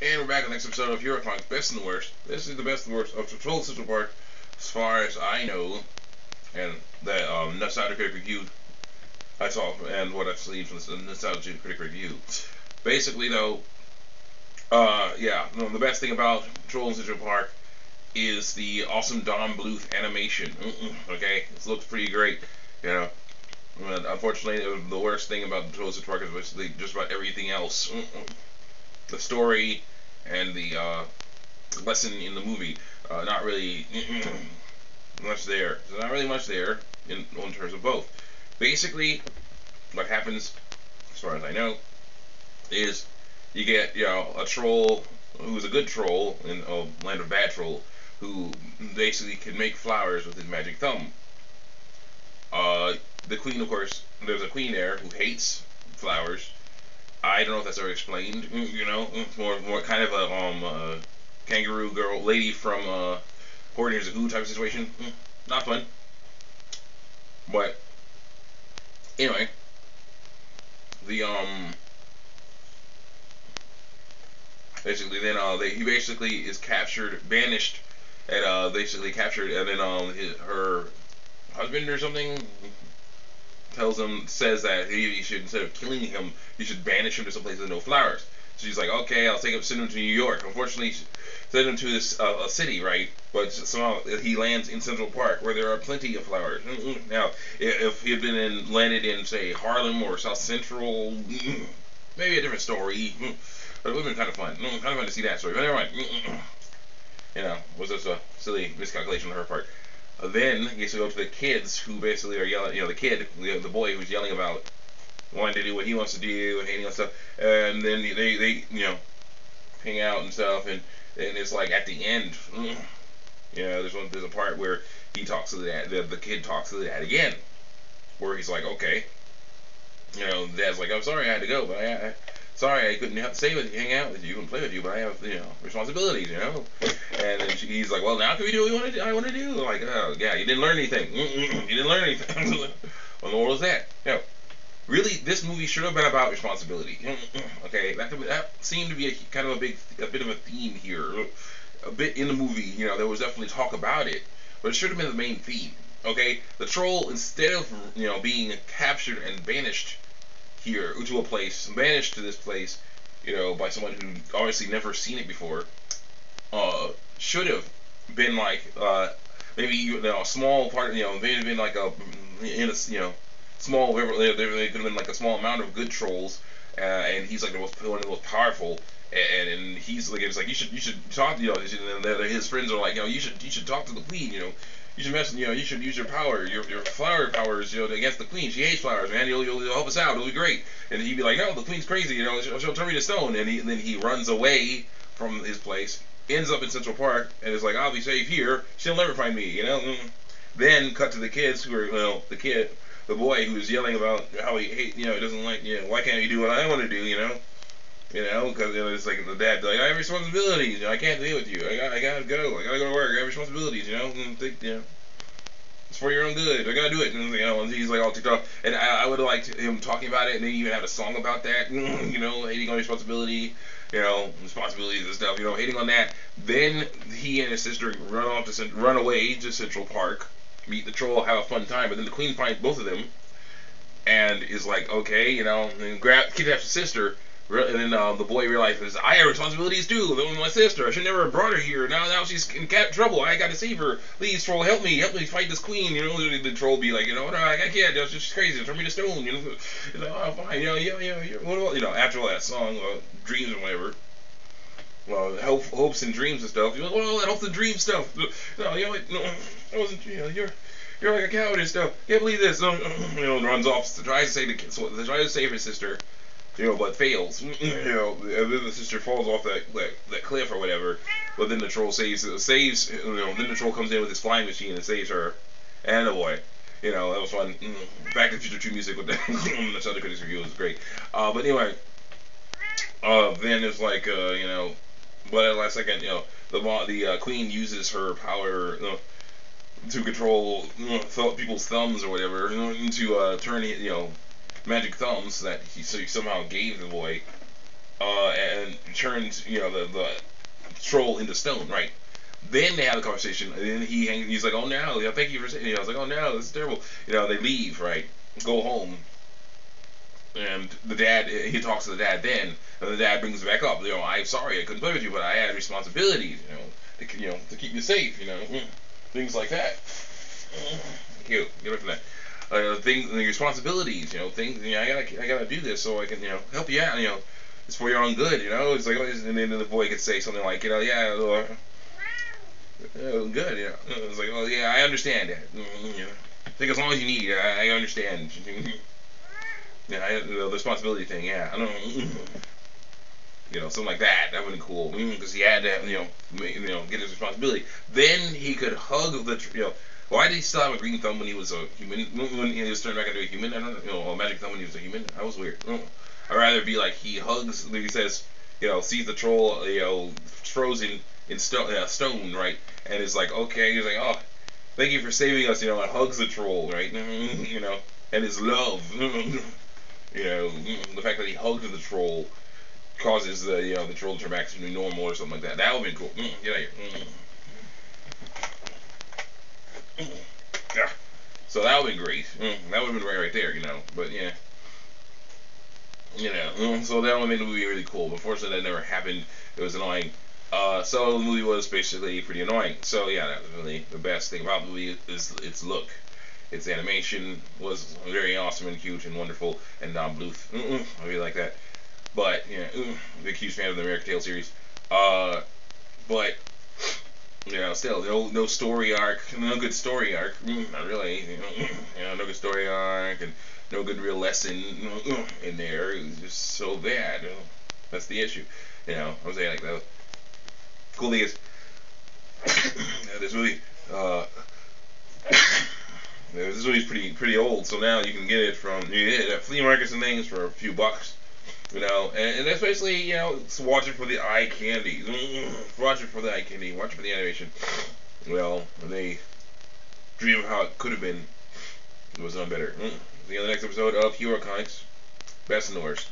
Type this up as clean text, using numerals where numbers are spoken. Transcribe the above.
And we're back on the next episode of Hero Best and the Worst. This is the best and the worst of Troll Central Park, as far as I know, and that Nostalgia Critic Review I saw, and what I've seen from the Nostalgia Critic Review. Basically, though, the best thing about Troll Central Park is the awesome Don Bluth animation. Okay, it looks pretty great, you know. But unfortunately, the worst thing about Troll Central Park is basically just about everything else. The story and the lesson in the movie, not really much there. There's not really much there in terms of both. Basically, what happens, as far as I know, is you get a troll who's a good troll in a land of bad troll who basically can make flowers with his magic thumb. Uh, the queen, of course, there's a queen there who hates flowers. I don't know if that's ever explained. More kind of a kangaroo girl lady from Coordinators of Who type of situation. Not fun. But anyway, the basically then he basically is captured, banished, and basically captured, and then her husband or something says that he should, instead of killing him, you should banish him to some place with no flowers. So she's like, okay, I'll send him to New York. Unfortunately, send him to this a city, right? But somehow he lands in Central Park, where there are plenty of flowers. Now, if he had landed in, say, Harlem or South Central, maybe a different story. But it would have been kind of fun. Kind of fun to see that story. But never mind. Was just a silly miscalculation on her part. Then he gets to go to the kids who basically are yelling. The boy who's yelling about wanting to do what he wants to do and hating on stuff. And then they hang out and stuff. And it's like at the end, there's a part where he talks to the dad. The kid talks to the dad again, where he's like, okay, dad's like, I'm sorry I had to go, but sorry I couldn't stay with you, hang out with you, and play with you, but I have responsibilities, And then he's like, well, now can we do what I want to do? I'm like, oh yeah, you didn't learn anything. You didn't learn anything. What the world was that? Really, this movie should have been about responsibility. Okay, that seemed to be a bit of a theme here, a bit in the movie. There was definitely talk about it, but it should have been the main theme. Okay, the troll, instead of being captured and banished here to a place, banished to this place, by someone who obviously never seen it before, should have been like maybe a small part, maybe been like small. There could have been like a small amount of good trolls, and he's like one of the most powerful. And he's like, it's like you should talk, his friends are like, you should talk to the queen, you should you should use your power, your flower powers, against the queen. She hates flowers, man. You'll help us out. It'll be great. And he'd be like, no, the queen's crazy. She'll turn me to stone. And then he runs away from his place, ends up in Central Park, and is like, I'll be safe here. She'll never find me. Then cut to the kids who are, the boy who's yelling about how he doesn't like, why can't he do what I want to do, because it's like the dad like, I have responsibilities. I can't deal with you. I gotta go. I gotta go to work. I have responsibilities. It's for your own good. I gotta do it. And he's like all ticked off. And I would have liked him talking about it, and they even had a song about that. Hating on responsibility. Responsibilities and stuff. Hating on that. Then he and his sister run away to Central Park, meet the troll, have a fun time. But then the queen finds both of them, and is like, okay, and kidnaps his sister. And then the boy realizes, I have responsibilities too. That was my sister. I should never have brought her here. Now she's in trouble. I got to save her. Please, troll, help me fight this queen. The troll be like, no, I can't. That's just crazy. Turn me to stone. Oh, fine. What about, after all that song, dreams or whatever. Well, hopes and dreams and stuff. Well, that hopes and dreams stuff. No, that wasn't. You're like a coward and stuff. Can't believe this. Runs off. Tries to save his sister. But fails. And then the sister falls off that cliff or whatever. But then the troll saves. Then the troll comes in with his flying machine and saves her and the boy. That was fun. Back to the Future 2 music with that. The Southern Critics Review was great. But anyway, then it's like, but at the last second, the queen uses her power to control people's thumbs or whatever, to turn magic thumbs that he somehow gave the boy, and turns the troll into stone, right? Then they have a conversation, and then he's like, "Oh no, thank you for saying." I was like, "Oh no, this is terrible." They leave, right? Go home, and the dad he talks to the dad then, and the dad brings it back up. I'm sorry I couldn't play with you, but I had responsibilities, to keep you safe, things like that. Cute. Get away from that. Things, the responsibilities, things. I gotta do this so I can, help you out. It's for your own good. It's like, and then the boy could say something like, yeah, or, good. It's like, oh yeah, I understand that. I think as long as you need, I understand. Yeah, the responsibility thing. Yeah, I don't. Something like that. That would be cool because he had to, get his responsibility. Then he could hug Why did he still have a green thumb when he was a human? When he was turned back into a human? I don't know. A magic thumb when he was a human? That was weird. I'd rather be like he hugs. Like he says, sees the troll, frozen in stone, right? And it's like, okay, he's like, oh, thank you for saving us, and hugs the troll, right? And his love, the fact that he hugged the troll causes the troll to turn back to normal or something like that. That would have been cool. Get out here. Yeah. So that would have been great. That would have been right there, But yeah. So that would have made the movie really cool. But unfortunately, that never happened. It was annoying. So the movie was basically pretty annoying. So yeah, that was really the best thing about the movie is its look. Its animation was very awesome and cute and wonderful, and Don Bluth, I really like that. But big huge fan of the American Tail series. But still no story arc, no good story arc. Not really. No good story arc and no good real lesson in there. It was just so bad. That's the issue. I'm saying like the cool thing is this movie. This movie's pretty old, so now you can get it at flea markets and things for a few bucks. And that's basically, watch it for the eye candy. Watch it for the eye candy. Watch it for the animation. Well, when they dream of how it could have been, it was done better. See you on the next episode of Hero Comics. Best and the worst.